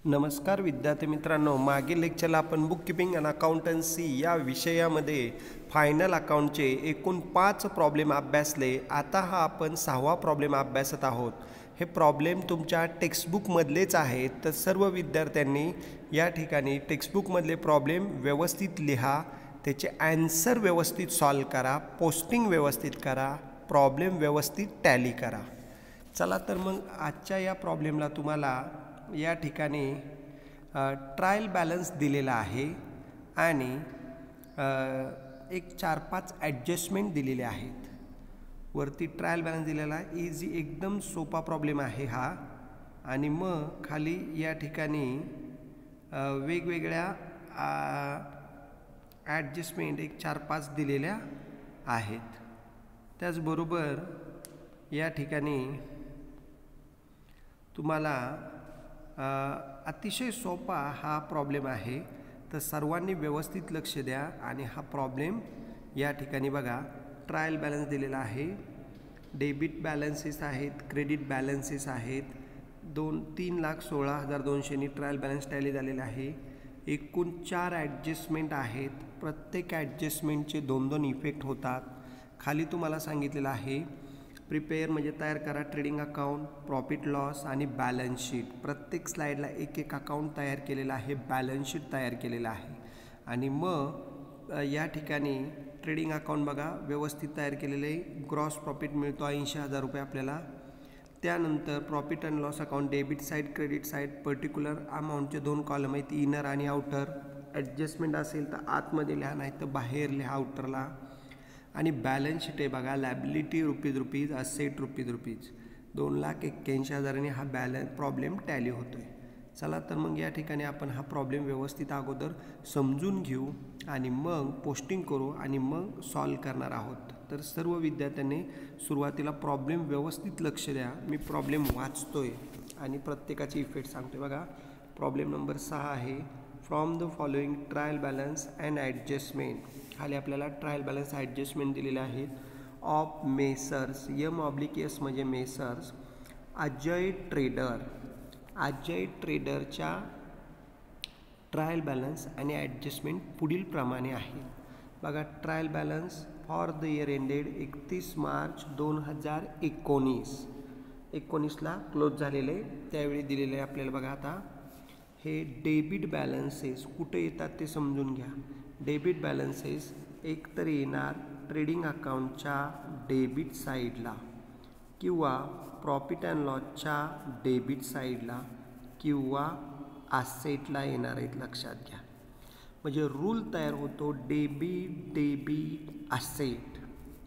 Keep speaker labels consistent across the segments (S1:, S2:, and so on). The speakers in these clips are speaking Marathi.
S1: नमस्कार विद्यार्थी मित्रांनो, मागील लेक्चरला आपण बुक कीपिंग अँड अकाउंटन्सी या विषयामध्ये फायनल अकाउंटचे एकूण 5 प्रॉब्लेम अभ्यासले. आता हा आपण 6वा प्रॉब्लेम अभ्यासत आहोत. हे प्रॉब्लेम तुमच्या टेक्स्टबुकमधलेच आहेत, तर सर्व विद्यार्थ्यांनी या ठिकाणी टेक्स्टबुकमधले प्रॉब्लेम व्यवस्थित लिहा, त्याचे आन्सर व्यवस्थित सॉल्व करा, पोस्टिंग व्यवस्थित करा, प्रॉब्लेम व्यवस्थित टॅली करा. चला तर मग आजच्या या प्रॉब्लेमला तुम्हाला या ठिकाणी ट्रायल बॅलन्स दिलेला आहे आणि एक 4-5 ॲडजस्टमेंट दिलेले आहेत. वरती ट्रायल बॅलन्स दिलेला आहे. इझी एकदम सोपा प्रॉब्लेम आहे हा. आणि मग खाली या ठिकाणी वेगवेगळ्या ॲडजस्टमेंट एक 4-5 दिलेल्या आहेत. त्याचबरोबर या ठिकाणी तुम्हाला अतिशय सोपा हा प्रॉब्लेम आहे, तर सर्वांनी व्यवस्थित लक्ष द्या. आणि हा प्रॉब्लेम या ठिकाणी बघा, ट्रायल बॅलन्स दिलेला आहे, डेबिट बॅलन्सेस आहेत, क्रेडिट बॅलन्सेस आहेत. 3,16,200नी ट्रायल बॅलन्स टॅली झालेला आहे. एकूण 4 ॲडजस्टमेंट आहेत. प्रत्येक ॲडजस्टमेंटचे 2-2 इफेक्ट होतात. खाली तुम्हाला सांगितलेलं आहे प्रिपेअर म्हणजे तयार करा ट्रेडिंग अकाउंट, प्रॉफिट लॉस आणि बॅलन्स शीट. प्रत्येक स्लाईडला एक अकाउंट तयार केलेलं आहे, बॅलन्स शीट तयार केलेलं आहे. आणि मग या ठिकाणी ट्रेडिंग अकाउंट बघा व्यवस्थित तयार केलेलं आहे. ग्रॉस प्रॉफिट मिळतो 80,000 रुपये आपल्याला. त्यानंतर profit and loss account, debit side, credit side, particular अमाऊंटचे 2 कॉलम आहेत, इनर आणि आउटर. ॲडजस्टमेंट असेल तर आतमध्ये लिहा, नाही तर बाहेर लिहा आउटरला. आणि बॅलन्स शीट आहे बघा, लॅबिलिटी रुपीज, असेट रुपीज. 2,81,000 हा प्रॉब्लेम टॅली होतो आहे. चला तर मग या ठिकाणी आपण हा प्रॉब्लेम व्यवस्थित अगोदर समजून घेऊ आणि मग पोस्टिंग करू आणि मग सॉल्व करणार आहोत. तर सर्व विद्यार्थ्यांनी सुरुवातीला प्रॉब्लेम व्यवस्थित लक्ष द्या. मी प्रॉब्लेम वाचतोय आणि प्रत्येकाचे इफेक्ट सांगतोय. बघा, प्रॉब्लेम नंबर 6 आहे. From the following trial balance and adjustment. खाली आपल्याला ट्रायल बॅलन्स ॲडजस्टमेंट दिलेले आहेत. ऑफ मेसर्स, M/S म्हणजे मेसर्स अजय ट्रेडर. अजय ट्रेडरच्या ट्रायल बॅलन्स आणि ॲडजस्टमेंट पुढील प्रमाणे आहे. बघा, trial balance for the year ended 31 March 2019ला क्लोज झालेले, त्यावेळी दिलेले आपल्याला. बघा आता हे डेबिट बॅलन्सेस कुठे येतात ते समजून घ्या. डेबिट बॅलन्सेस एकतर येणार ट्रेडिंग अकाउंटच्या डेबिट साईडला किंवा प्रॉफिट अँड लॉसच्या डेबिट साईडला किंवा असेटला येणार आहेत. लक्षात घ्या, म्हणजे रूल तयार होतो डेबिट असेट.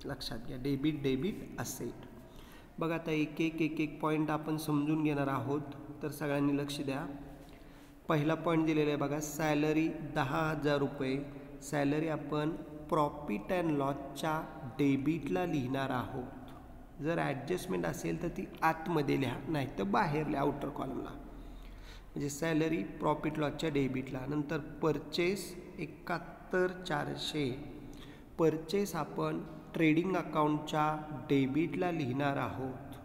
S1: लक्षात घ्या, डेबिट असेट. बघा आता एक पॉईंट आपण समजून घेणार आहोत, तर सगळ्यांनी लक्ष द्या. पहिला पॉईंट दिलेला आहे बघा, सॅलरी 10,000 रुपये. सॅलरी आपण प्रॉफिट अँड लॉसच्या डेबिटला लिहिणार आहोत. जर ॲडजस्टमेंट असेल तर ती आतमध्ये लिहा, नाही तर बाहेर लिहा आउटर कॉलमला. म्हणजे सॅलरी प्रॉफिट लॉसच्या डेबिटला. नंतर परचेस 71,400. परचेस आपण ट्रेडिंग अकाउंटच्या डेबिटला लिहिणार आहोत.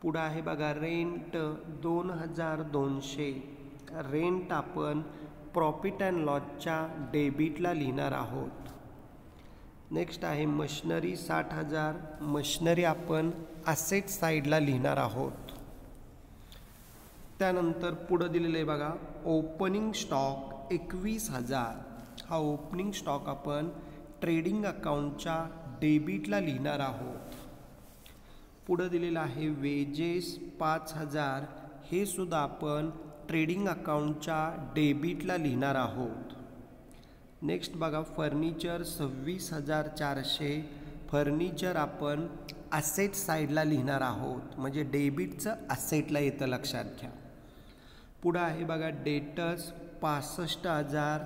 S1: पुढं आहे बघा रेंट 2,200. रेंट आपण प्रॉफिट अँड लॉसच्या डेबिटला लिहिणार आहोत. नेक्स्ट आहे मशिनरी 60,000. मशिनरी आपण असेट साईडला लिहिणार आहोत. त्यानंतर पुढं दिलेलं आहे बघा, ओपनिंग स्टॉक 21,000. हा ओपनिंग स्टॉक आपण ट्रेडिंग अकाउंटच्या डेबिटला लिहिणार आहोत. पुढं दिलेलं आहे वेजेस 5,000. हे सुद्धा आपण ट्रेडिंग अकाउंटच्या डेबिटला लिहिणार आहोत. नेक्स्ट बघा, फर्निचर 26,400. फर्निचर आपण असेट साईडला लिहिणार आहोत, म्हणजे डेबिटचं असेटला येतं. लक्षात घ्या. पुढं आहे बघा डेटर्स 65,000.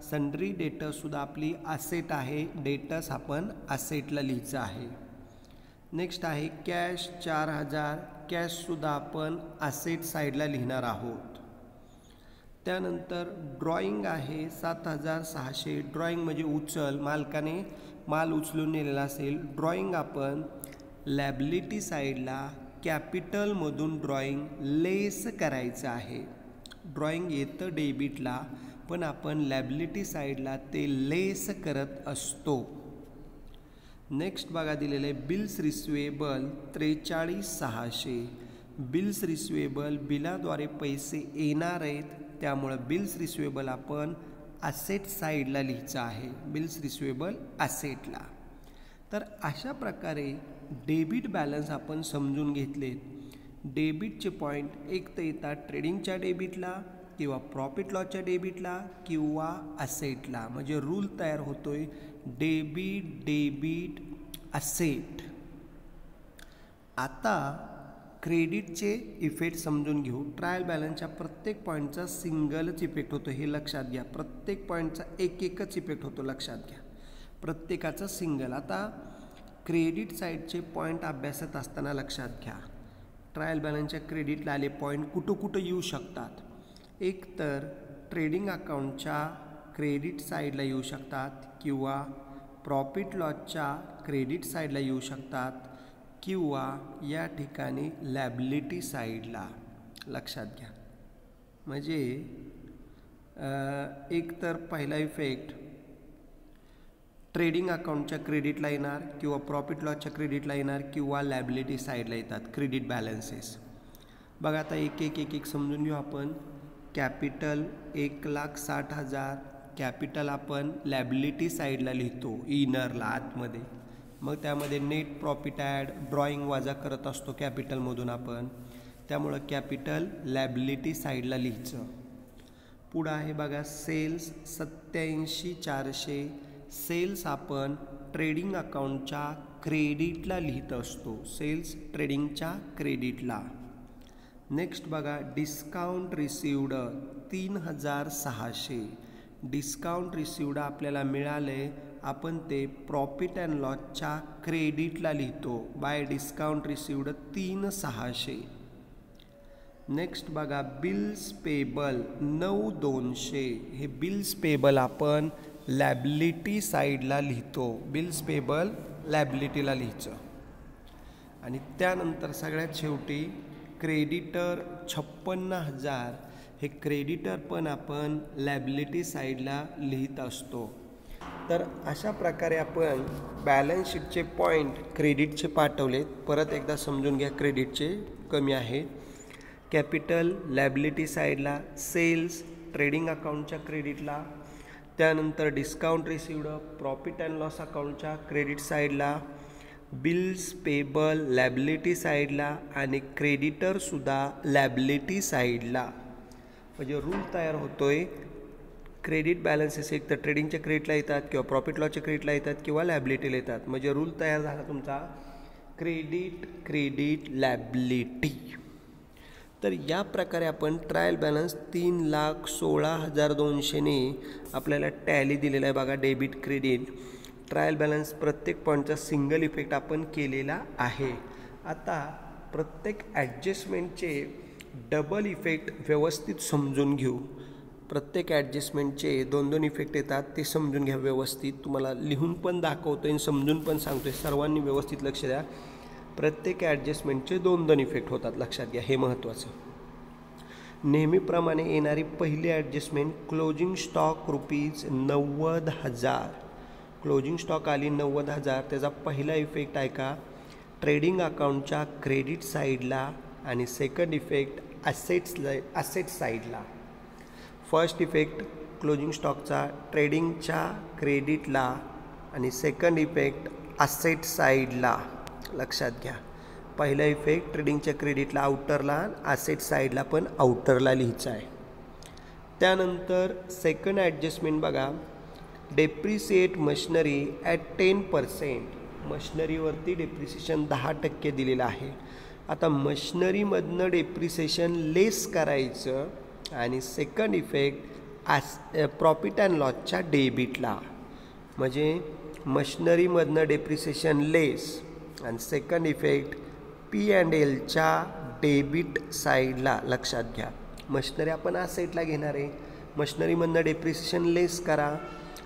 S1: सन्ड्री डेटर्ससुद्धा आपली असेट आहे, डेटर्स आपण असेटला लिहायचं आहे. नेक्स्ट आहे कॅश 4,000. कॅशसुद्धा आपण असेट साईडला लिहिणार आहोत. त्यानंतर ड्रॉईंग आहे 7,600. ड्रॉईंग म्हणजे उचल, मालकाने माल उचलून नेलेला असेल. ड्रॉईंग आपण लॅबिलिटी साईडला कॅपिटलमधून ड्रॉईंग लेस करायचं आहे. ड्रॉइंग येतं डेबिटला, पण आपण लॅबिलिटी साईडला ते लेस करत असतो. नेक्स्ट बघा दिलेलं आहे बिल्स रिसिवेबल 43,600. बिल्स रिसिवेबल बिलाद्वारे पैसे येणार आहेत, त्यामुळं बिल्स रिसिवेबल आपण ॲसेट साईडला लिहायचं आहे, बिल्स रिसिवेबल ॲसेटला. तर अशा प्रकारे डेबिट बॅलन्स आपण समजून घेतलेत. डेबिटचे पॉईंट एक तर येतात ट्रेडिंगच्या डेबिटला किंवा प्रॉफिट लॉसच्या डेबिटला किंवा ॲसेटला. म्हणजे रूल तयार होतोय डेबिट डेबिट ॲसेट. आता क्रेडिटचे इफेक्ट समजून घेऊ. ट्रायल बॅलन्सच्या प्रत्येक पॉईंटचा सिंगलच इफेक्ट होतो, हे लक्षात घ्या. प्रत्येक पॉईंटचा एकच इफेक्ट होतो, लक्षात घ्या. प्रत्येकाचा सिंगल. आता क्रेडिट साईडचे पॉईंट अभ्यासत असताना लक्षात घ्या, ट्रायल बॅलन्सच्या क्रेडिटला आले पॉईंट कुठं येऊ शकतात. एक तर ट्रेडिंग अकाउंटच्या क्रेडिट साईडला येऊ शकतात किंवा प्रॉफिट लॉसच्या क्रेडिट साईडला येऊ शकतात किंवा या ठिकाणी लॅबिलिटी साईडला. लक्षात घ्या. म्हणजे एक तर पहिला इफेक्ट ट्रेडिंग अकाउंटच्या क्रेडिटला येणार किंवा प्रॉफिट लॉसच्या क्रेडिटला येणार किंवा लॅबिलिटी साईडला येतात क्रेडिट बॅलन्सेस. बघा आता एक समजून घेऊ आपण. कॅपिटल 1,60,000 कॅपिटल आपण लॅबिलिटी साईडला लिहितो, इनरला आतमध्ये. मग त्यामध्ये नेट प्रॉफिट ॲड ड्रॉइंग वजा करत असतो कॅपिटलमधून आपण, त्यामुळं कॅपिटल लॅबिलिटी साईडला लिहायचं. पुढं आहे बघा सेल्स 87,400. सेल्स आपण ट्रेडिंग अकाउंटच्या क्रेडिटला लिहित असतो, सेल्स ट्रेडिंगच्या क्रेडिटला. नेक्स्ट बघा डिस्काउंट रिसिवड 3,600. डिस्काउंट रिसिवड आपल्याला मिळाले, आपण ते प्रॉफिट अँड लॉसच्या क्रेडिटला लिहितो, बाय डिस्काउंट रिसिवड 3,600. नेक्स्ट बघा बिल्स पेबल 9,200. हे बिल्स पेबल आपण लॅबिलिटी साईडला लिहितो, बिल्स पेबल लॅबिलिटीला लिहायचं. आणि त्यानंतर सगळ्यात शेवटी क्रेडिटर 56,000. हे क्रेडिटर पण आपण लॅबिलिटी साईडला लिहित असतो. तर अशा प्रकारे आपण बॅलन्स शीटचे पॉईंट क्रेडिटचे पाठवलेत. परत एकदा समजून घ्या, क्रेडिटचे कमी आहेत. कॅपिटल लॅबिलिटी साईडला, सेल्स ट्रेडिंग अकाउंटच्या क्रेडिटला, त्यानंतर discount received profit and loss अकाउंटच्या क्रेडिट साईडला, बिल्स पेबल लॅबिलिटी साईडला आणि क्रेडिटरसुद्धा लॅबिलिटी साईडला. म्हणजे रूल तयार होतोय क्रेडिट बॅलन्सेस एक तर ट्रेडिंगच्या क्रेडिटला येतात किंवा प्रॉफिट लॉसच्या क्रेडिटला येतात किंवा लॅबिलिटीला येतात. म्हणजे रूल तयार झाला तुमचा क्रेडिट क्रेडिट लॅबिलिटी. तर या प्रकारे आपण ट्रायल बॅलन्स 3,16,200ने आपल्याला टॅली दिलेला आहे बघा. डेबिट क्रेडिट ट्रायल बॅलन्स प्रत्येक पॉईंटचा सिंगल इफेक्ट आपण केलेला आहे. आता प्रत्येक ॲडजस्टमेंटचे डबल इफेक्ट व्यवस्थित समजून घेऊ. प्रत्येक ॲडजस्टमेंटचे 2-2 इफेक्ट येतात, ते समजून घ्या व्यवस्थित. तुम्हाला लिहून पण दाखवतो आणि समजून पण सांगतो आहे. सर्वांनी व्यवस्थित लक्ष द्या. प्रत्येक ॲडजस्टमेंटचे 2-2 इफेक्ट होतात, लक्षात घ्या, हे महत्त्वाचं. नेहमीप्रमाणे येणारी पहिली adjustment closing stock ₹90,000. Closing stock आली 90,000. त्याचा पहिला इफेक्ट आहे का ट्रेडिंग अकाउंटच्या क्रेडिट साईडला आणि सेकंड इफेक्ट ॲसेट साईडला. फर्स्ट इफेक्ट क्लोजिंग स्टॉकचा ट्रेडिंगच्या क्रेडिटला आणि सेकंड इफेक्ट ॲसेट साईडला. लक्षात घ्या, पहिला इफेक्ट ट्रेडिंगच्या क्रेडिटला आउटरला, ॲसेट साईडला पण आउटरला लिहायचं आहे. त्यानंतर सेकंड ॲडजस्टमेंट बघा, डेप्रिसिएट मशिनरी ॲट 10%. मशिनरीवरती डेप्रिसिएशन 10% दिलेलं आहे. आता मशिनरीमधनं डेप्रिसिएशन लेस करायचं आणि सेकंड इफेक्ट प्रॉफिट अँड लॉसच्या डेबिटला. म्हणजे मशिनरीमधनं डेप्रिसिएशन लेस आणि सेकंड इफेक्ट P&Lच्या डेबिट साईडला. लक्षात घ्या, मशिनरी आपण आ साईडला घेणार आहे, मशिनरीमधनं डेप्रिसिएशन लेस करा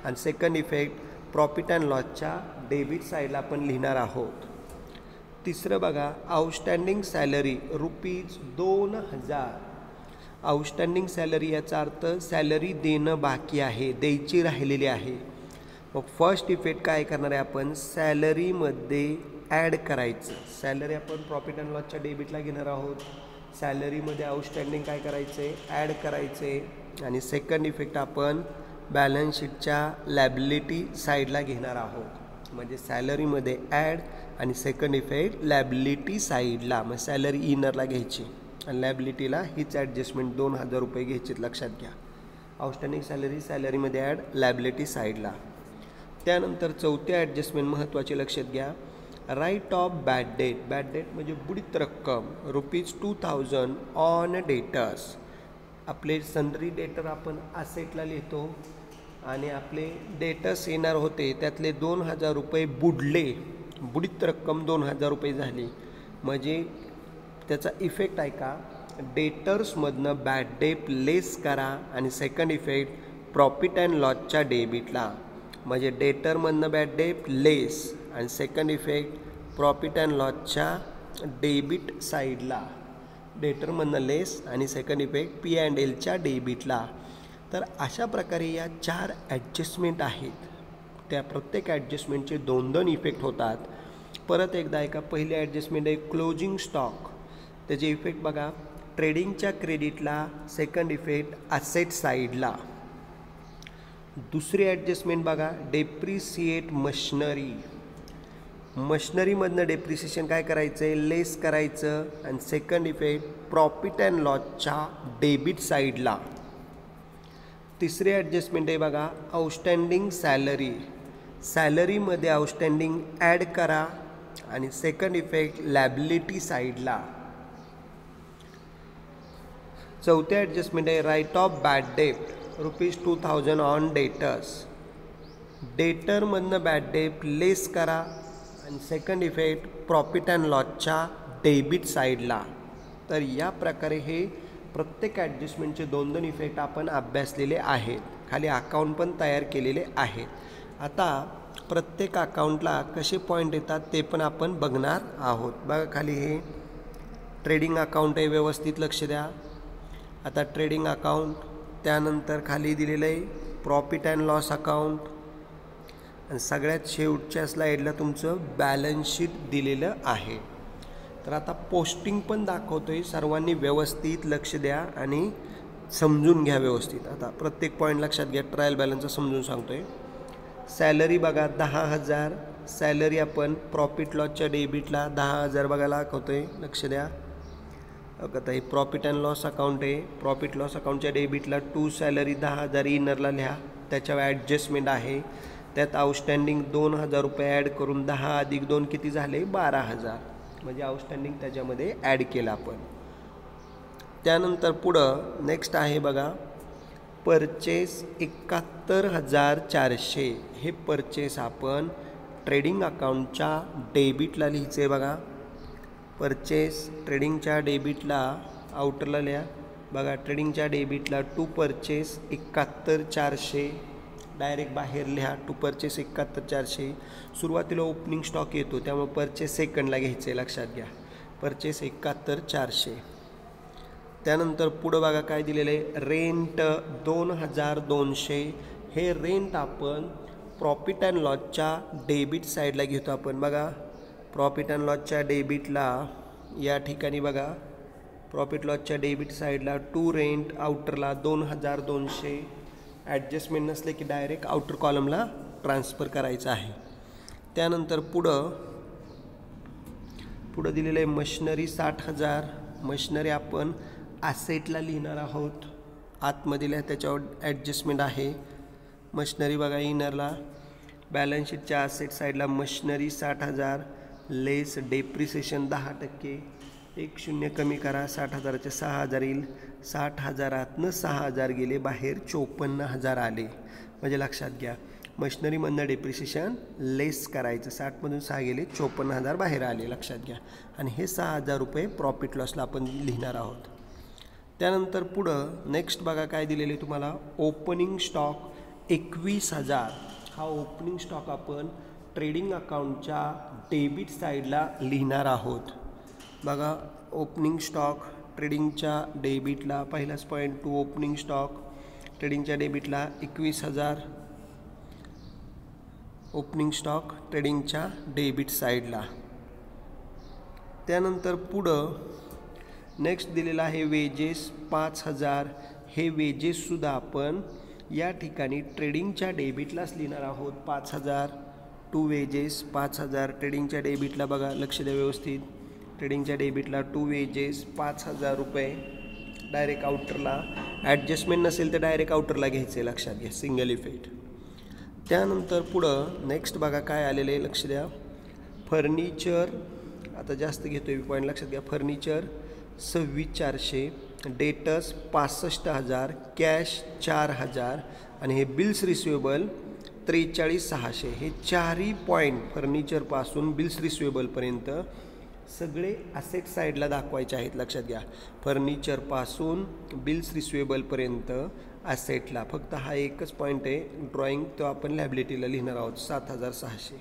S1: आणि सेकंड इफेक्ट प्रॉफिट अँड लॉसच्या डेबिट साईडला आपण लिहिणार आहोत. तिसरं बघा, आउटस्टँडिंग सॅलरी ₹2,000. आउटस्टँडिंग सॅलरी याचा अर्थ सॅलरी देणं बाकी आहे, द्यायची राहिलेली आहे. मग फर्स्ट इफेक्ट काय करणार आहे आपण, सॅलरीमध्ये ॲड करायचं. सॅलरी आपण प्रॉफिट अँड लॉसच्या डेबिटला घेणार आहोत. सॅलरीमध्ये आउटस्टँडिंग काय करायचं आहे, ॲड करायचं आहे. आणि सेकंड इफेक्ट आपण बॅलन्स शीटच्या लॅबिलिटी साईडला घेणार आहोत. म्हणजे सॅलरीमध्ये ॲड आणि सेकंड इफेक्ट लॅबिलिटी साईडला. मग सॅलरी इनरला घ्यायची आणि लॅबिलिटीला हीच ॲडजस्टमेंट 2000 रुपये घ्यायची, लक्षात घ्या. आउटस्टँडिंग सॅलरीमध्ये ॲड, लॅबिलिटी साईडला. त्यानंतर चौथी ॲडजस्टमेंट महत्त्वाची, लक्षात घ्या. Write off bad debt. Bad debt म्हणजे बुडीत रक्कम ₹2000 ऑन डेटर्स. आपले सनरी डेटर आपण असेटला लिहितो आणि आपले डेटर्स येणार होते त्यातले 2000 रुपये बुडले, बुडीत रक्कम 2000 रुपये झाली. म्हणजे त्याचा इफेक्ट आहे का, डेटर्समधनं बॅड डेट लेस करा आणि सेकंड इफेक्ट प्रॉफिट अँड लॉसच्या डेबिटला. म्हणजे डेटरमधनं बॅड डेट लेस आणि सेकंड इफेक्ट प्रॉफिट अँड लॉसच्या डेबिट साईडला. डेटरमधनं लेस आणि सेकंड इफेक्ट P&Lच्या डेबिटला. तर अशा प्रकारे या 4 ॲडजस्टमेंट आहेत. त्या प्रत्येक ॲडजस्टमेंटचे 2 इफेक्ट होतात. परत एकदा ऐका. पहिली ॲडजस्टमेंट आहे क्लोजिंग स्टॉक. त्याचे इफेक्ट बघा, ट्रेडिंगच्या क्रेडिटला, सेकंड इफेक्ट ॲसेट साईडला. दुसरी ॲडजस्टमेंट बघा, डेप्रिसिएट मशनरी. मशनरीमधनं डेप्रिसिएशन काय करायचं आहे, लेस करायचं आणि सेकंड इफेक्ट प्रॉफिट अँड लॉसच्या डेबिट साईडला. तिसरी ॲडजस्टमेंट आहे बघा, आउटस्टँडिंग सॅलरी. सॅलरीमध्ये आउटस्टँडिंग ॲड करा आणि सेकंड इफेक्ट लॅबिलिटी साईडला. चौथी ॲडजस्टमेंट आहे write off bad debt ₹2000 on debtors. डेटरमधनं बॅड डेट लेस करा आणि सेकंड इफेक्ट प्रॉफिट अँड लॉसच्या डेबिट साईडला. तर या प्रकारे हे प्रत्येक ॲडजस्टमेंटचे 2 इफेक्ट आपण अभ्यासलेले आहेत. खाली अकाउंट पण तयार केलेले आहेत. आता प्रत्येक अकाउंटला कसे पॉईंट येतात ते पण आपण बघणार आहोत. बघा खाली हे ट्रेडिंग अकाउंट आहे, व्यवस्थित लक्ष द्या. आता ट्रेडिंग अकाउंट, त्यानंतर खाली दिलेलं आहे प्रॉफिट अँड लॉस अकाउंट आणि सगळ्यात शेवटच्या स्लाईडला तुमचं बॅलन्स शीट दिलेलं आहे. तर आता पोस्टिंग पण दाखवतो आहे. सर्वांनी व्यवस्थित लक्ष द्या आणि समजून घ्या व्यवस्थित. आता प्रत्येक पॉईंट लक्षात घ्या. ट्रायल बॅलन्सचं समजून सांगतो आहे. सॅलरी बघा 10,000. सॅलरी आपण प्रॉफिट लॉसच्या डेबिटला 10,000 बघायला दाखवतो आहे, लक्ष द्या. आता हे प्रॉफिट अँड लॉस अकाउंट आहे. प्रॉफिट लॉस अकाउंटच्या डेबिटला टू सॅलरी 10,000 इनरला लिहा. त्याच्यावर ॲडजस्टमेंट आहे. त्यात आउटस्टँडिंग 2000 रुपये ॲड करून 10 + 2 किती झाले, 12,000. म्हणजे आउटस्टँडिंग त्याच्यामध्ये ॲड केलं आपण. त्यानंतर पुढं नेक्स्ट आहे बघा, परचेस 71,400. हे परचेस आपण ट्रेडिंग अकाउंटच्या डेबिटला लिहायचं आहे बघा. परचेस ट्रेडिंगच्या डेबिटला आउटरला लिहा. बघा ट्रेडिंगच्या डेबिटला टू परचेस 71,400 डायरेक्ट बाहेर लिहा. To purchase 71,400. सुरुवातीला ओपनिंग स्टॉक येतो त्यामुळे परचेस सेकंडला घ्यायचं आहे, लक्षात घ्या. परचेस 71,400. त्यानंतर पुढं बघा काय दिलेलं आहे, रेंट 2,200. हे रेंट आपण प्रॉफिट अँड लॉसच्या डेबिट साईडला घेतो आपण. बघा प्रॉफिट अँड लॉसच्या डेबिटला या ठिकाणी बघा, प्रॉफिट लॉसच्या डेबिट साईडला टू रेंट, आउटरला 2,200. ॲडजस्टमेंट नसले की डायरेक्ट आउटर कॉलमला ट्रान्सफर करायचं आहे. त्यानंतर पुढं दिलेलं आहे मशनरी 60,000. मशनरी आपण ॲसेटला लिहिणार आहोत. आतमध्ये लिहा, त्याच्यावर ॲडजस्टमेंट आहे. मशनरी बघा इनरला, बॅलन्स शीटच्या ॲसेट साईडला मशनरी 60,000 लेस डेप्रिसिएशन 10%. 1 कमी करा, 60,000चे 6,000 येईल. 60,000तनं 6,000 गेले बाहेर, 54,000 आले. म्हणजे लक्षात घ्या, मशनरीमधनं डेप्रिसिएशन लेस करायचं. 60मधून 6 गेले, 54,000 बाहेर आले, लक्षात घ्या. आणि हे 6,000 रुपये प्रॉफिट लॉसला आपण लिहिणार आहोत. त्यानंतर पुढं नेक्स्ट बघा काय दिलेले तुम्हाला, ओपनिंग स्टॉक 21,000. हा ओपनिंग स्टॉक आपण ट्रेडिंग अकाउंटच्या डेबिट साईडला लिहिणार आहोत. बघा ओपनिंग स्टॉक ट्रेडिंगच्या डेबिटला पहिलाच पॉईंट टू ओपनिंग स्टॉक, ट्रेडिंगच्या डेबिटला 21,000 ओपनिंग स्टॉक ट्रेडिंगच्या डेबिट साईडला. त्यानंतर पुढं नेक्स्ट दिलेला आहे वेजेस 5,000. हे वेजेससुद्धा आपण या ठिकाणी ट्रेडिंगच्या डेबिटलाच लिहिणार आहोत. 5,000 टू वेजेस 5,000 ट्रेडिंगच्या डेबिटला बघा, लक्ष द्या व्यवस्थित. ट्रेडिंगच्या डेबिटला टू वेजेस 5,000 रुपये डायरेक्ट आउटरला. ॲडजस्टमेंट नसेल तर डायरेक्ट आउटरला घ्यायचे, लक्षात घ्या, सिंगल इफेक्ट. त्यानंतर पुढं नेक्स्ट बघा काय आलेलं आहे, लक्ष द्या. फर्निचर आता जास्त घेतो आहे पॉईंट, लक्षात घ्या. फर्निचर 26,400, डेटर्स 65,000, कॅश 4,000 आणि हे बिल्स रिसिवेबल 43,600. हे चारही पॉईंट फर्निचरपासून बिल्स रिसिवेबलपर्यंत सगळे असेट साईडला दाखवायचे आहेत, लक्षात घ्या. फर्निचरपासून बिल्स रिसिवेबलपर्यंत ॲसेटला फक्त हा एकच पॉईंट आहे ड्रॉईंग, तो आपण लॅबिलिटीला लिहिणार आहोत 7,600.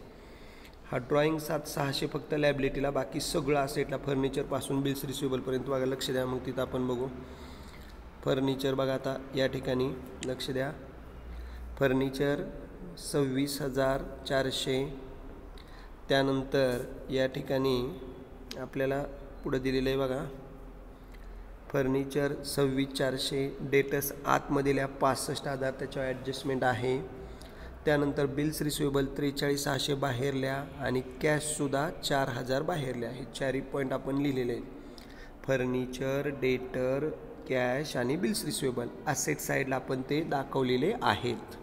S1: हा ड्रॉईंग 7,600 फक्त लॅबिलिटीला, बाकी सगळं असेटला फर्निचरपासून बिल्स रिसिवेबलपर्यंत बघा, लक्ष द्या. मग तिथं आपण बघू फर्निचर बघा. आता या ठिकाणी लक्ष द्या, फर्निचर 26,400. त्यानंतर या ठिकाणी आपल्याला पुढं दिलेलं आहे बघा, फर्निचर 26,400, डेटर्स आतमधल्या 65,000 त्याच्यावर ॲडजस्टमेंट आहे. त्यानंतर बिल्स रिसिवेबल 43,600 बाहेरल्या आणि कॅशसुद्धा 4,000 बाहेरल्या. हे चारही पॉईंट आपण लिहिलेले आहेत. फर्निचर, डेटर, कॅश आणि बिल्स रिसिवेबल असेट साईडला आपण ते दाखवलेले आहेत.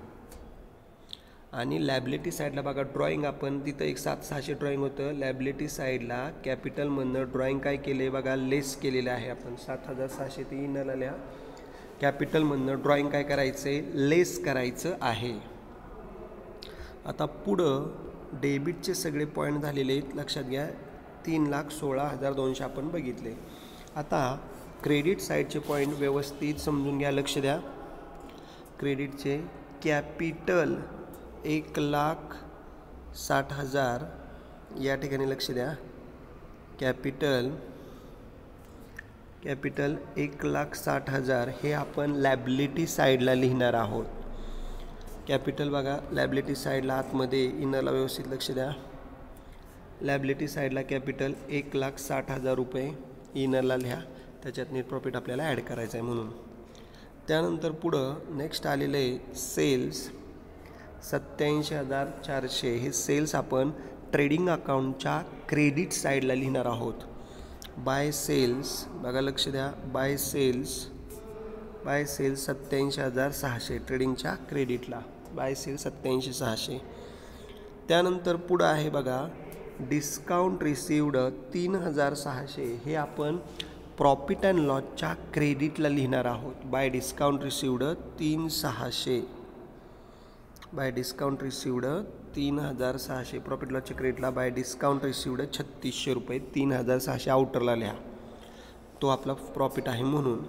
S1: आणि लॅबिलिटी साईडला बघा ड्रॉईंग आपण तिथं एक 7,600 ड्रॉईंग होतं. लॅबिलिटी साईडला कॅपिटलमधनं ड्रॉईंग काय केलं आहे बघा, लेस केलेलं आहे. आपण 7,600 ते इनला लिहा. कॅपिटलमधनं ड्रॉईंग काय करायचं आहे, लेस करायचं आहे. आता पुढं डेबिटचे सगळे पॉईंट झालेले आहेत, लक्षात घ्या. 3,16,200 आपण बघितले. आता क्रेडिट साईडचे पॉईंट व्यवस्थित समजून घ्या, लक्ष द्या. क्रेडिटचे कॅपिटल 1,60,000 या ठिकाणी लक्ष द्या. कॅपिटल 1,60,000 हे आपण लॅबिलिटी साईडला लिहिणार आहोत. कॅपिटल बघा लॅबिलिटी साईडला आतमध्ये इनरला व्यवस्थित लक्ष द्या. लॅबिलिटी साईडला कॅपिटल 1,60,000 रुपये इनरला लिहा. त्याच्यात नेट प्रॉफिट आपल्याला ॲड करायचं आहे म्हणून. त्यानंतर पुढं नेक्स्ट आलेलं आहे सेल्स 87,400. हे सेल्स आपण ट्रेडिंग अकाउंटच्या क्रेडिट साईडला लिहिणार आहोत. बाय सेल्स बघा लक्ष द्या, बाय सेल्स 87,600 ट्रेडिंगच्या क्रेडिटला, बाय सेल्स 87,600. त्यानंतर पुढं आहे बघा डिस्काउंट रिसिव्ड 3,600. हे आपण प्रॉफिट अँड लॉसच्या क्रेडिटला लिहिणार आहोत. By discount received 3,600, by discount received 3,600 profit लॉसच्या क्रेडिटला. बाय डिस्काउंट रिसिव्ड 3,600 रुपये 3,600 आउटरला लिहा, तो आपला प्रॉफिट आहे म्हणून.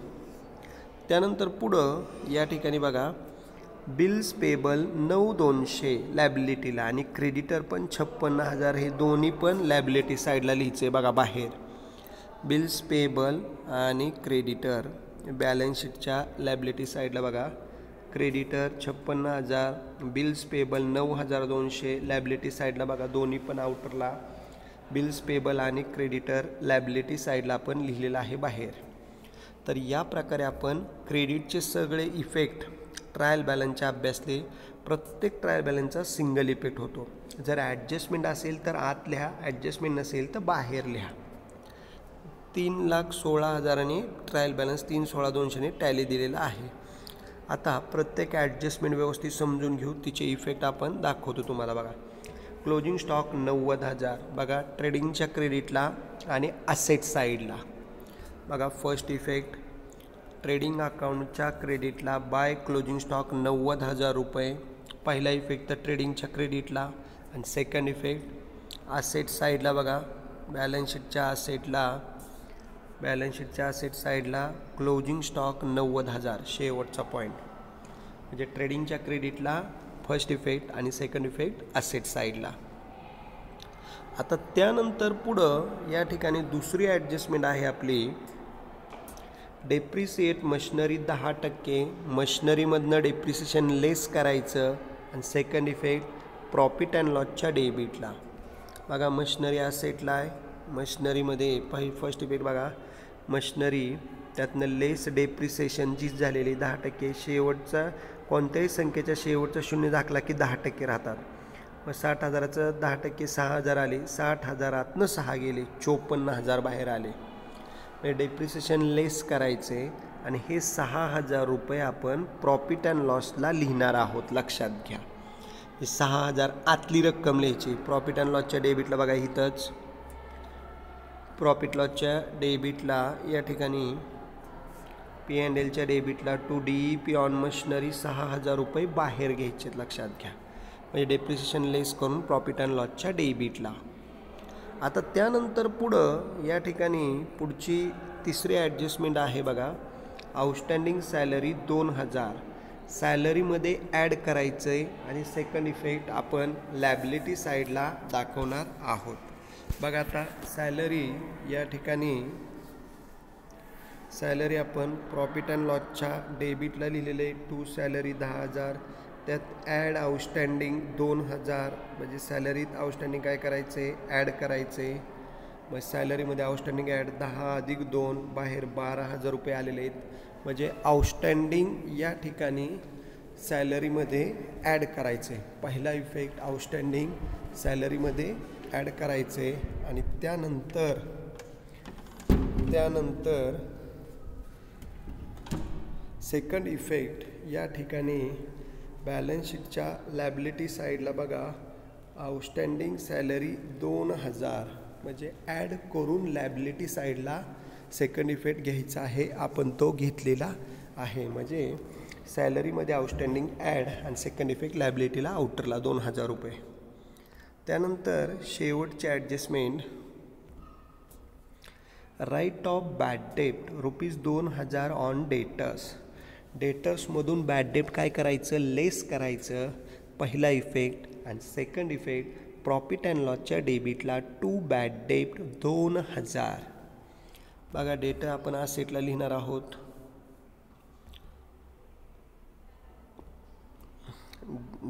S1: त्यानंतर पुढं या ठिकाणी बघा बिल्स पेबल 9,200 लॅबिलिटीला आणि क्रेडिटर पण 56,000. हे दोन्ही पण लॅबिलिटी साईडला लिहायचे बघा बाहेर. बिल्स पेबल आणि क्रेडिटर बॅलन्स शीटच्या लॅबिलिटी साईडला बघा. क्रेडिटर 56,000, बिल्स पेबल 9,200 लॅबिलिटी साईडला बघा, दोन्ही पण आउटरला. बिल्स पेबल आणि क्रेडिटर लॅबिलिटी साईडला आपण लिहिलेलं आहे बाहेर. तर या प्रकारे आपण क्रेडिटचे सगळे इफेक्ट ट्रायल बॅलन्सचे अभ्यासले. प्रत्येक ट्रायल बॅलन्सचा सिंगल इफेक्ट होतो. जर ॲडजस्टमेंट असेल तर आत लिहा, ॲडजस्टमेंट नसेल तर बाहेर लिहा. 3,16,000 आणि ट्रायल बॅलन्स 3,16,200 टॅली दिलेला आहे. आता प्रत्येक ॲडजस्टमेंट व्यवस्थित समजून घेऊ, तिचे इफेक्ट आपण दाखवतो तुम्हाला बघा. क्लोजिंग स्टॉक 90,000 बघा ट्रेडिंगच्या क्रेडिटला आणि असेट साईडला बघा. फर्स्ट इफेक्ट ट्रेडिंग अकाउंटच्या क्रेडिटला बाय क्लोजिंग स्टॉक 90,000 रुपये. पहिला इफेक्ट तर ट्रेडिंगच्या क्रेडिटला. आणि सेकंड इफेक्ट असेट साईडला बघा, बॅलन्स शीटच्या असेट साईडला क्लोजिंग स्टॉक 90,000 शेवटचा पॉईंट. म्हणजे ट्रेडिंगच्या क्रेडिटला फर्स्ट इफेक्ट आणि सेकंड इफेक्ट असेट साईडला. आता त्यानंतर पुढं या ठिकाणी दुसरी ॲडजस्टमेंट आहे आपली डेप्रिसिएट मशिनरी 10%, मशिनरीमधनं डेप्रिसिएशन लेस करायचं आणि सेकंड इफेक्ट प्रॉफिट अँड लॉसच्या डेबिटला. बघा मशिनरी असेटला आहे, मशिनरीमध्ये फर्स्ट इफेक्ट बघा मशिनरी त्यातनं लेस डेप्रिसिएशन जी झालेली 10%, शेवटचा कोणत्याही संख्येच्या शेवटचा शून्य दाखला की 10% राहतात. मग 60,000चं 10% 6,000 आले, 60,000तनं 6 गेले, 54,000 बाहेर आले. म्हणजे डेप्रिसिएशन लेस करायचे आणि हे 6,000 रुपये आपण प्रॉफिट अँड लॉसला लिहिणार आहोत. लक्षात घ्या, हे 6,000 आतली रक्कम लिहायची. प्रॉफिट अँड लॉसच्या डेबिटला बघा इथंच प्रॉफिट लॉसच्या डेबिटला या ठिकाणी P&Lच्या डेबिटला टू DEP ऑन मशिनरी 6,000 रुपये बाहेर घ्यायचे. लक्षात घ्या, म्हणजे डेप्रिसिएशन लेस करून प्रॉफिट अँड लॉसच्या डेबिटला. आता त्यानंतर पुढं या ठिकाणी पुढची तिसरी ॲडजस्टमेंट आहे बघा, आउटस्टँडिंग सॅलरी 2,000 सॅलरीमध्ये ॲड करायचं आहे आणि सेकंड इफेक्ट आपण लॅबिलिटी साईडला दाखवणार आहोत. बघा आता सॅलरी या ठिकाणी सॅलरी आपण प्रॉफिट अँड लॉसच्या डेबिटला लिहिलेले टू सॅलरी 10,000, त्यात ॲड आउटस्टँडिंग 2,000, म्हणजे सॅलरीत आउटस्टँडिंग काय करायचे ॲड करायचे. मग सॅलरीमध्ये आउटस्टँडिंग ॲड 10 अधिक 2 बाहेर 12,000 रुपये आलेले आहेत. म्हणजे आउटस्टँडिंग या ठिकाणी सॅलरीमध्ये ॲड करायचे. पहिला इफेक्ट आउटस्टँडिंग सॅलरीमध्ये ॲड करायचे आणि त्यानंतर सेकंड इफेक्ट या ठिकाणी बॅलन्स शीटच्या लॅबिलिटी साईडला बघा आउटस्टँडिंग सॅलरी 2,000 म्हणजे ॲड करून लॅबिलिटी साईडला सेकंड इफेक्ट घ्यायचा आहे. आपण तो घेतलेला आहे. म्हणजे सॅलरीमध्ये आउटस्टँडिंग ॲड आणि सेकंड इफेक्ट लॅबिलिटीला आउटरला 2,000 रुपये. त्यानंतर शेवटची ॲडजस्टमेंट राईट ऑफ बॅड डेप्ट ₹2,000 ऑन डेटर्स. डेटर्समधून बॅड डेप्ट काय करायचं लेस करायचं. पहिला इफेक्ट आणि सेकंड इफेक्ट प्रॉफिट अँड लॉसच्या डेबिटला टू बॅड डेप्ट 2,000. बघा डेटर आपण असेटला लिहिणार आहोत.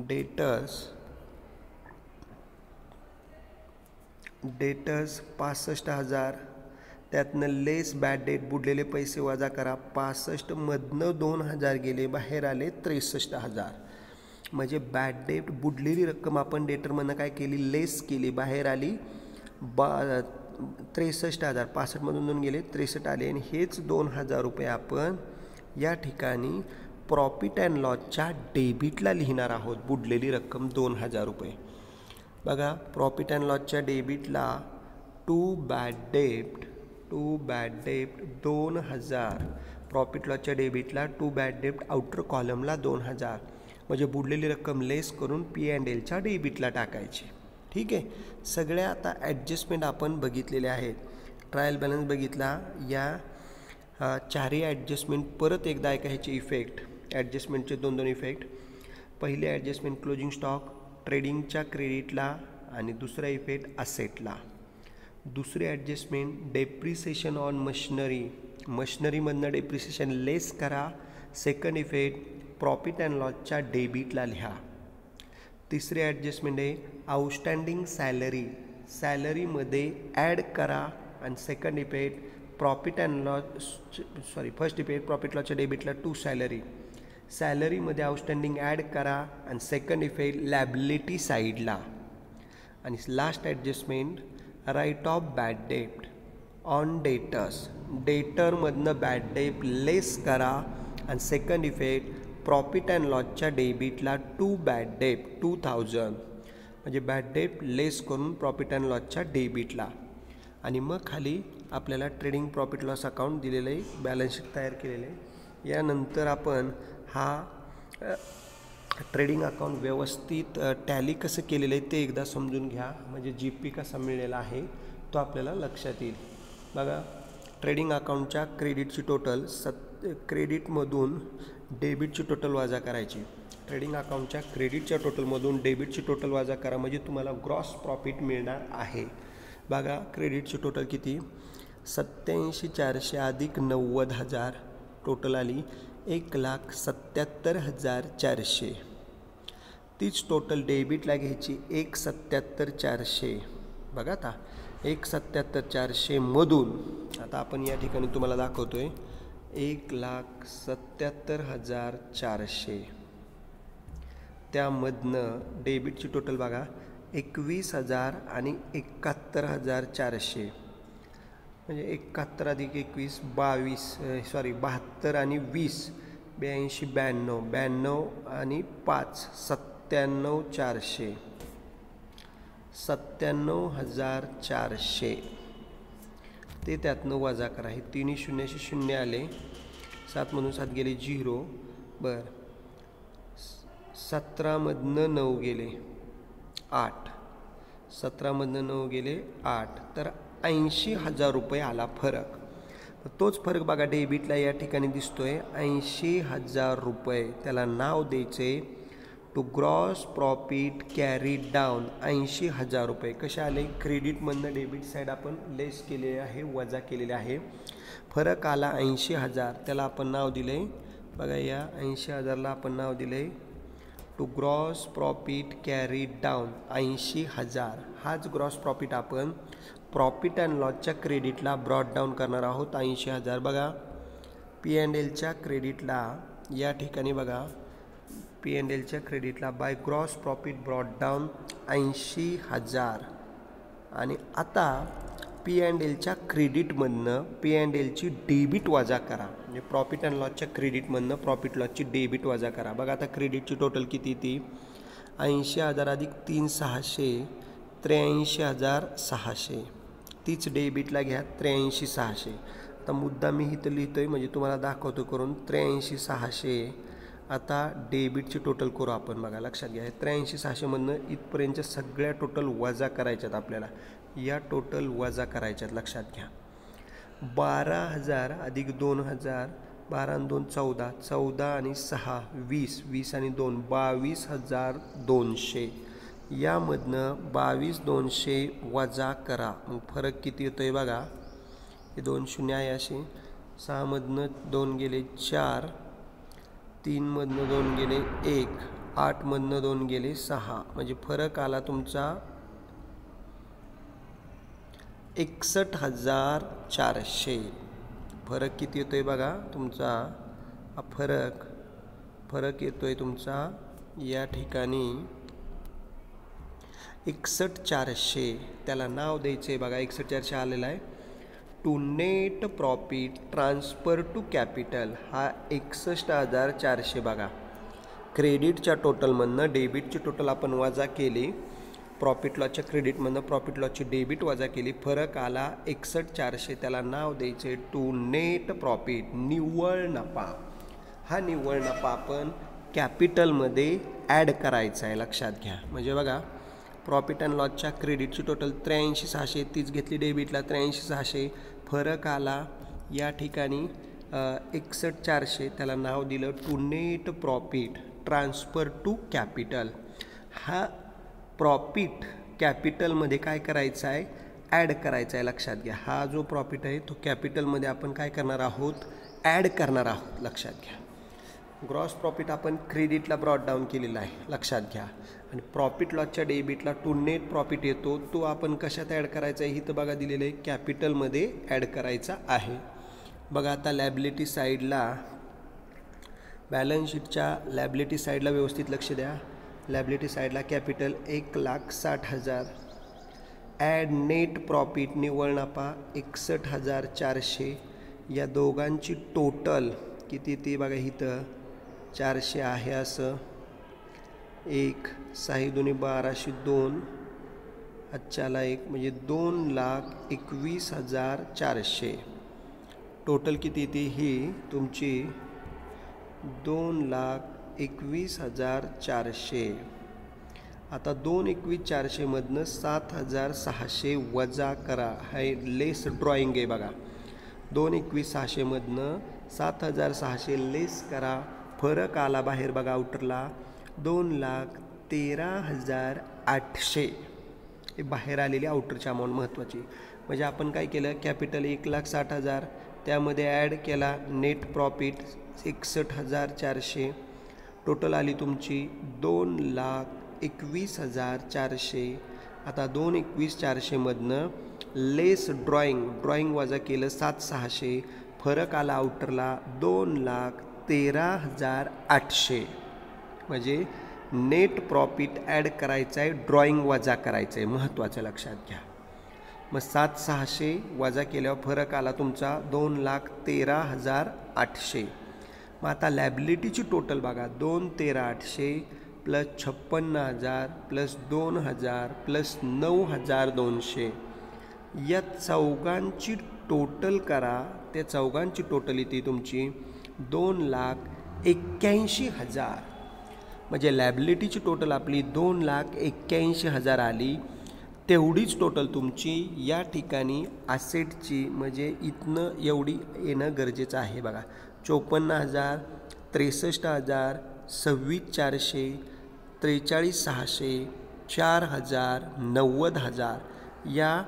S1: डेटर्स 65,000, त्यातनं लेस बॅड डेट बुडलेले पैसे वजा करा. 65मधनं 2,000 गेले, बाहेर आले 63,000. म्हणजे बॅड डेट बुडलेली रक्कम आपण डेटरमधनं काय केली लेस केली, बाहेर आली 63,000. 65मधून 2 गेले 63 आले आणि हेच 2,000 रुपये आपण या ठिकाणी प्रॉफिट अँड लॉसच्या डेबिटला लिहिणार आहोत. बुडलेली रक्कम 2,000 रुपये. बघा प्रॉफिट अँड लॉसच्या डेबिटला टू बॅड डेप्ट 2,000. प्रॉफिट लॉसच्या डेबिटला टू बॅड डेप्ट आउटर कॉलमला 2,000. म्हणजे बुडलेली रक्कम लेस करून P&Lच्या डेबिटला टाकायची. ठीक आहे. सगळ्या आता ॲडजस्टमेंट आपण बघितलेल्या आहेत. ट्रायल बॅलन्स बघितला. या चारही ॲडजस्टमेंट परत एकदा ऐकायचे. इफेक्ट ॲडजस्टमेंटचे 2 इफेक्ट. पहिले ॲडजस्टमेंट क्लोजिंग स्टॉक ट्रेडिंगच्या क्रेडिटला आणि दुसरा इफेक्ट असेटला. दुसरी ॲडजस्टमेंट डेप्रिसिएशन ऑन मशिनरीमधनं डेप्रिसिएशन लेस करा. सेकंड इफेक्ट प्रॉफिट अँड लॉसच्या डेबिटला लिहा. तिसरी ॲडजस्टमेंट आहे आउटस्टँडिंग सॅलरीमध्ये ॲड करा आणि second effect first effect profit लॉसच्या डेबिटला टू सॅलरीमध्ये आउटस्टँडिंग ॲड करा आणि सेकंड इफेक्ट लॅबिलिटी साईडला. आणि last adjustment write off bad डेप्ट ऑन डेटरमधनं बॅड डेप्ट लेस करा आणि सेकंड इफेक्ट प्रॉफिट अँड लॉसच्या डेबिटला टू बॅड डेप्ट 2,000. म्हणजे बॅड डेप्ट लेस करून प्रॉफिट अँड लॉसच्या डेबिटला. आणि मग खाली आपल्याला ट्रेडिंग प्रॉफिट लॉस अकाउंट दिलेलं आहे, बॅलन्स शीट तयार केलेलं आहे. यानंतर आपण हा ट्रेडिंग अकाउंट व्यवस्थित टॅली कसं केलेलं आहे ते एकदा समजून घ्या. म्हणजे GP कसा मिळलेला आहे तो आपल्याला लक्षात येईल. बघा ट्रेडिंग अकाउंटच्या क्रेडिटची टोटल क्रेडिटमधून डेबिटची टोटल वजा करायची. ट्रेडिंग अकाउंटच्या क्रेडिटच्या टोटलमधून डेबिटची टोटल वजा करा म्हणजे तुम्हाला ग्रॉस प्रॉफिट मिळणार आहे. बघा क्रेडिटची टोटल किती 87,400 अधिक 90,000 टोटल आली 1,77,400. तीच टोटल डेबिटला घ्यायची 1,77,400. बघा आता 1,77,400 मधून आता आपण या ठिकाणी तुम्हाला दाखवतोय 1,77,400. त्यामधनं डेबिटची टोटल बघा 21,000 आणि 71,400 म्हणजे 71 अधिक 21 72 आणि 20 82 92 आणि 5 97,400 97,400. ते त्यातनं वजा करा. हे तिन्ही शून्याशी शून्य आले 7मधून 7 गेले 0. बरं 17मधनं 9 गेले 8 17मधनं 9 गेले 8 तर 80,000 रुपये आला फरक. तोच फरक बघा डेबिटला या ठिकाणी दिसतोय 80,000 रुपये. त्याला नाव द्यायचे to gross profit carry down. 80,000 रुपये कसे आले? क्रेडिटमधनं डेबिट साईड आपण लेस केलेले आहे, वजा केलेले आहे. फरक आला 80,000. त्याला आपण नाव दिले बघा, या 80,000ला आपण नाव दिले to gross profit carry down 80,000. हाच ग्रॉस प्रॉफिट आपण प्रॉफिट अँड लॉसच्या क्रेडिटला ब्रॉड डाऊन करणार आहोत 80,000. बघा P&Lच्या क्रेडिटला या ठिकाणी बघा P&Lच्या क्रेडिटला by gross profit brought down 80,000. आणि आता P&Lच्या क्रेडिटमधनं P&Lची डेबिट वजा करा. म्हणजे प्रॉफिट अँड लॉसच्या क्रेडिटमधनं प्रॉफिट लॉसची डेबिट वजा करा. बघा आता क्रेडिटची टोटल किती ती 80,000 अधिक 3,600 83,600. तीच डेबिटला घ्या 83,600. आता मुद्दा मी इथं लिहितोय म्हणजे तुम्हाला दाखवतो करून 83,600. आता डेबिटची टोटल करू आपण. बघा लक्षात घ्या 83,600 मधनं इथपर्यंतच्या सगळ्या टोटल वजा करायच्यात आपल्याला. या टोटल वजा करायच्यात लक्षात घ्या. 12,000 अधिक 2,000 12 आणि 2 14 14 आणि 6 20 20 आणि 2 22,200. यामधनं 22,200 वजा करा. मग फरक किती येतोय बघा. हे 2 शून्य आहे असे. 6मधनं 2 गेले 4 3मधनं 2 गेले 1 8मधनं 2 गेले 6 म्हणजे फरक आला तुमचा 61,400. फरक किती येतोय बघा तुमचा. फरक येतोय तुमचा या ठिकाणी 61,400. त्याला नाव द्यायचे बघा 61,400 आलेला आहे to net profit transfer to capital. हा 61,400 बघा क्रेडिटच्या टोटलमधनं डेबिटची टोटल आपण वजा केली. प्रॉफिट लॉसच्या क्रेडिटमधनं प्रॉफिट लॉसची डेबिट वजा केली. फरक आला 61,400. त्याला नाव द्यायचे टू नेट प्रॉफिट निव्वळ नफा. हा निव्वळ नफा आपण कॅपिटलमध्ये ॲड करायचा आहे लक्षात घ्या. म्हणजे बघा प्रॉफिट अँड लॉसच्या क्रेडिटची टोटल 83,600 तीच घेतली डेबिटला 83,600. फरक आला या ठिकाणी 61,400. त्याला नाव दिलं to net profit transfer to capital. हा प्रॉफिट कॅपिटलमध्ये काय करायचा आहे? ॲड करायचा आहे लक्षात घ्या. हा जो प्रॉफिट आहे तो कॅपिटलमध्ये आपण काय करणार आहोत? ॲड करणार आहोत लक्षात घ्या. ग्रॉस प्रॉफिट आपण क्रेडिटला ब्रॉड डाऊन केलेला आहे लक्षात घ्या. आणि प्रॉफिट लॉसच्या डेबिटला टू नेट प्रॉफिट येतो तो आपण कशात ॲड करायचा आहे? इथं बघा दिलेलं आहे कॅपिटलमध्ये ॲड करायचा आहे. बघा आता लॅबिलिटी साईडला बॅलन्स शीटच्या लॅबिलिटी साईडला व्यवस्थित लक्ष द्या. लॅबिलिटी साईडला कॅपिटल 1,60,000. ॲड नेट प्रॉफिट निव्वळ नफा 61,400. या दोघांची टोटल किती ती बघा इथं 400 आहे असं. 1 6 2 12 2 अच्छाला 1 म्हणजे 2,21,400. टोटल किती ती ही तुमची 2,21,400. आता 2,21,400 मधनं 7,600 वजा करा. हाय लेस ड्रॉइंग आहे बघा. 2,21,600 मधनं 7,600 लेस करा. फरक आला बाहेर बघा आउटरला 2,13,800. हे बाहेर आलेली आउटरची अमाऊंट महत्त्वाची. म्हणजे आपण काय केलं, कॅपिटल 1,60,000, त्यामध्ये ॲड केला नेट प्रॉफिट 61,400, टोटल आली तुमची 2,21,400. आता 2,21,400मधनं लेस ड्रॉईंग वजा केलं 7,600, फरक आला आउटरला 2,13,800. म्हणजे नेट प्रॉफिट ॲड करायचं आहे, ड्रॉईंग वजा करायचं आहे, महत्त्वाचं लक्षात घ्या. मग 7,600 वजा केल्यावर फरक आला तुमचा 2,13,800. मग आता लॅबिलिटीची टोटल बघा, 2,13,800 प्लस 56,000 प्लस 2,000 प्लस 9,200. या चौघांची टोटल करा, त्या चौघांची टोटल येते तुमची 2,81,000. म्हणजे लॅबिलिटीची टोटल आपली 2,81,000 आली. तेवढीच टोटल तुमची या ठिकाणी ॲसेटची, म्हणजे इथनं एवढी येणं गरजेचं आहे बघा. 54,000, 63,000, 26,400, 43,600, 4,000, 90,000 या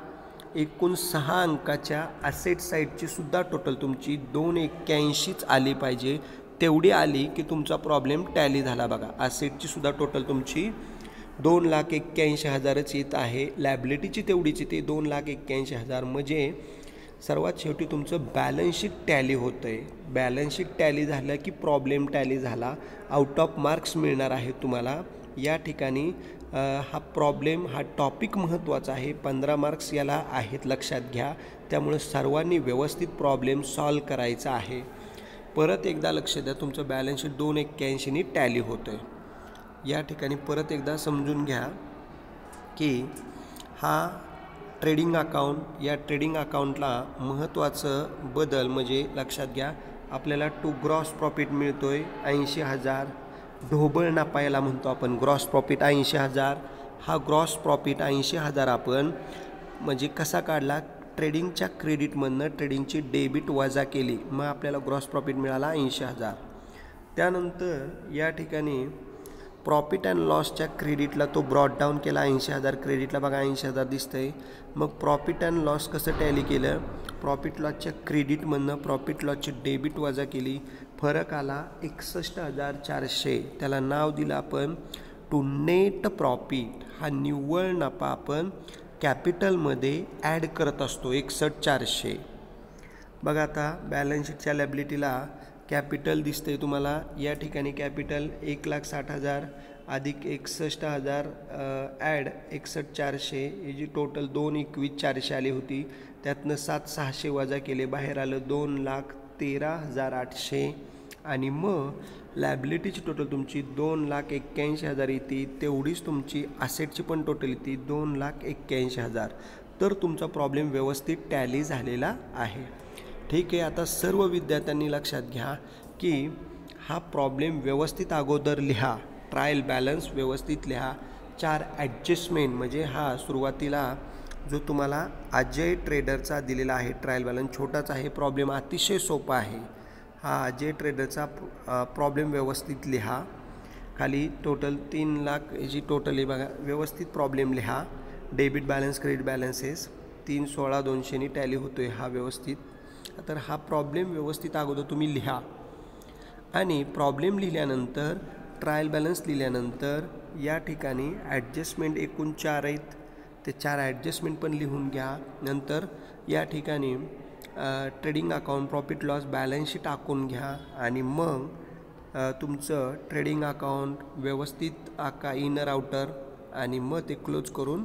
S1: एकूण 6 अंकाच्या ॲसेट साईडची सुद्धा टोटल तुमची 2,81,000च आली पाहिजे. तेवढी आली की तुमचा प्रॉब्लेम टॅली झाला बघा. ॲसेटची सुद्धा टोटल तुमची 2,81,000च येत आहे. लॅबिलिटीची तेवढीच येते 2,81,000. म्हणजे सर्वात शेवटी तुमचं बॅलन्स शीट टॅली होतं आहे. बॅलन्स शीट टॅली झालं की प्रॉब्लेम टॅली झाला. आउट ऑफ मार्क्स मिळणार आहे तुम्हाला या ठिकाणी. हा प्रॉब्लेम, हा टॉपिक महत्त्वाचा आहे. 15 मार्क्स याला आहेत, लक्षात घ्या. त्यामुळे सर्वांनी व्यवस्थित प्रॉब्लेम सॉल्व करायचा आहे. परत एकदा लक्ष द्या, तुमचं बॅलन्स शीट 2,81,000नी टॅली होतं आहे. या ठिकाणी परत एकदा समजून घ्या की हा ट्रेडिंग अकाउंट, या ट्रेडिंग अकाउंटला महत्त्वाचं बदल म्हणजे लक्षात घ्या, आपल्याला ग्रॉस प्रॉफिट मिळतो आहे 80,000. ढोबळ नफा याला म्हणतो आपण, ग्रॉस प्रॉफिट 80,000. हा ग्रॉस प्रॉफिट 80,000 आपण म्हणजे कसा काढला, ट्रेडिंगच्या क्रेडिटमधनं ट्रेडिंगची डेबिट वजा केली, मग आपल्याला ग्रॉस प्रॉफिट मिळाला 80,000. त्यानंतर या ठिकाणी प्रॉफिट अँड लॉसच्या क्रेडिटला तो ब्रॉड डाऊन केला 80,000. क्रेडिटला बघा 80,000 दिसतं आहे. मग प्रॉफिट अँड लॉस कसं टॅली केलं, प्रॉफिट लॉसच्या क्रेडिटमधनं प्रॉफिट लॉसची डेबिट वजा केली, फरक आला 61,400. त्याला नाव दिलं आपण टू नेट प्रॉफिट. हा निव्वळ नफा आपण कॅपिटलमध्ये ॲड करत असतो 61,400. बघा आता बॅलन्स शीटच्या लॅबिलिटीला कॅपिटल दिसते तुम्हाला. या ठिकाणी कॅपिटल 1,60,000 अधिक 61,000 ॲड 61,400. ही जी टोटल 2,21,400 आली होती, त्यातनं 7,600 वजा केले, बाहेर आलं 2,13,800. आणि मग लॅबिलिटीची टोटल तुमची 2,81,000 येते. तेवढीच तुमची ॲसेटची पण टोटल येते 2,81,000. तर तुमचा प्रॉब्लेम व्यवस्थित टॅली झालेला आहे. ठीक आहे. आता सर्व विद्यार्थ्यांनी लक्षात घ्या की हा प्रॉब्लेम व्यवस्थित अगोदर लिहा, ट्रायल बॅलन्स व्यवस्थित लिहा. 4 ॲडजस्टमेंट म्हणजे हा सुरुवातीला जो तुम्हाला अजय ट्रेडरचा दिलेला आहे ट्रायल बॅलन्स, छोटाच आहे, प्रॉब्लेम अतिशय सोपा आहे. हा अजय ट्रेडरचा प्रॉब्लेम व्यवस्थित लिहा. खाली टोटल 3 लाख याची टोटल आहे बघा, व्यवस्थित प्रॉब्लेम लिहा. डेबिट बॅलन्स, क्रेडिट बॅलन्सेस 3,16,200नी टॅली होतो आहे हा व्यवस्थित. तर हा प्रॉब्लेम व्यवस्थित अगोदर तुम्ही लिहा आणि प्रॉब्लेम लिहिल्यानंतर ट्रायल बॅलन्स लिहिल्यानंतर या ठिकाणी ॲडजस्टमेंट एकूण 4 आहेत, ते 4 ॲडजस्टमेंट पण लिहून घ्या. नंतर या ठिकाणी trading account, profit loss, balance sheet टाकून घ्या आणि मग तुमचं ट्रेडिंग अकाउंट व्यवस्थित आका इनर आउटर आणि मग ते क्लोज करून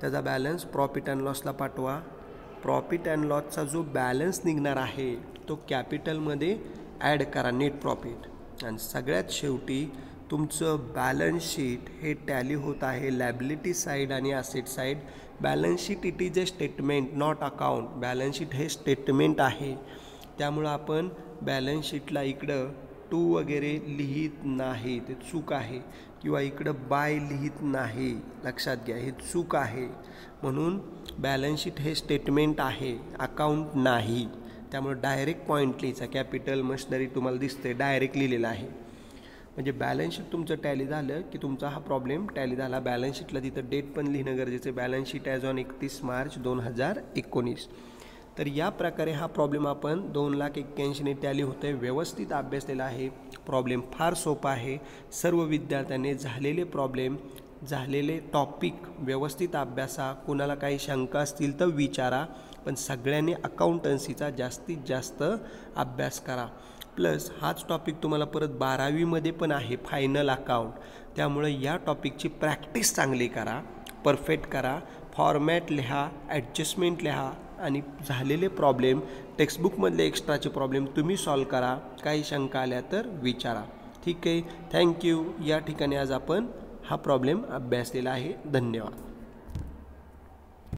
S1: त्याचा बॅलन्स प्रॉफिट अँड लॉसला पाठवा. प्रॉफिट अँड लॉसचा जो बॅलन्स निघणार आहे तो कॅपिटलमध्ये ॲड करा, नेट प्रॉफिट. आणि सगळ्यात शेवटी तुमचं बॅलन्स शीट हे टॅली होत आहे लॅबिलिटी साईड आणि asset side. Balance sheet it is a statement not account. Balance sheet हे स्टेटमेंट आहे, त्यामुळं आपण बॅलन्स शीटला इकडं टू वगैरे लिहित नाही, ते चूक आहे. किंवा इकडं बाय लिहित नाही, लक्षात घ्या, हे चूक आहे. म्हणून बॅलन्स शीट हे स्टेटमेंट आहे, अकाउंट नाही. त्यामुळे डायरेक्ट पॉईंट लिहायचा, कॅपिटल मशिनरी तुम्हाला दिसते डायरेक्ट लिहिलेलं आहे. म्हणजे बॅलन्स शीट तुमचं टॅली झालं की तुमचा हा प्रॉब्लेम टॅली झाला. बॅलन्स शीटला तिथं डेट पण लिहिणं गरजेचं आहे. Balance sheet as on 31 March 2019. तर या प्रकारे हा प्रॉब्लेम आपण 2,81,000 टॅली होतं आहे. व्यवस्थित अभ्यासलेला आहे. प्रॉब्लेम फार सोपा आहे. सर्व विद्यार्थ्यांनी झालेले प्रॉब्लेम झालेले टॉपिक व्यवस्थित अभ्यासा. कुणाला काही शंका असतील तर विचारा, पण सगळ्यांनी अकाउंटन्सीचा जास्तीत जास्त अभ्यास करा. प्लस हाच टॉपिक तुम्हाला परत 12वीमध्ये पण आहे, फायनल अकाउंट. त्यामुळे या टॉपिकची प्रॅक्टिस चांगली करा, परफेक्ट करा. फॉर्मॅट लिहा, ॲडजस्टमेंट लिहा आणि झालेले प्रॉब्लेम टेक्स्टबुकमधले एक्स्ट्राचे प्रॉब्लेम तुम्ही सॉल्व करा. काही शंका आल्या तर विचारा. ठीक आहे, थँक्यू. या ठिकाणी आज आपण हा प्रॉब्लेम अभ्यासलेला आहे. धन्यवाद.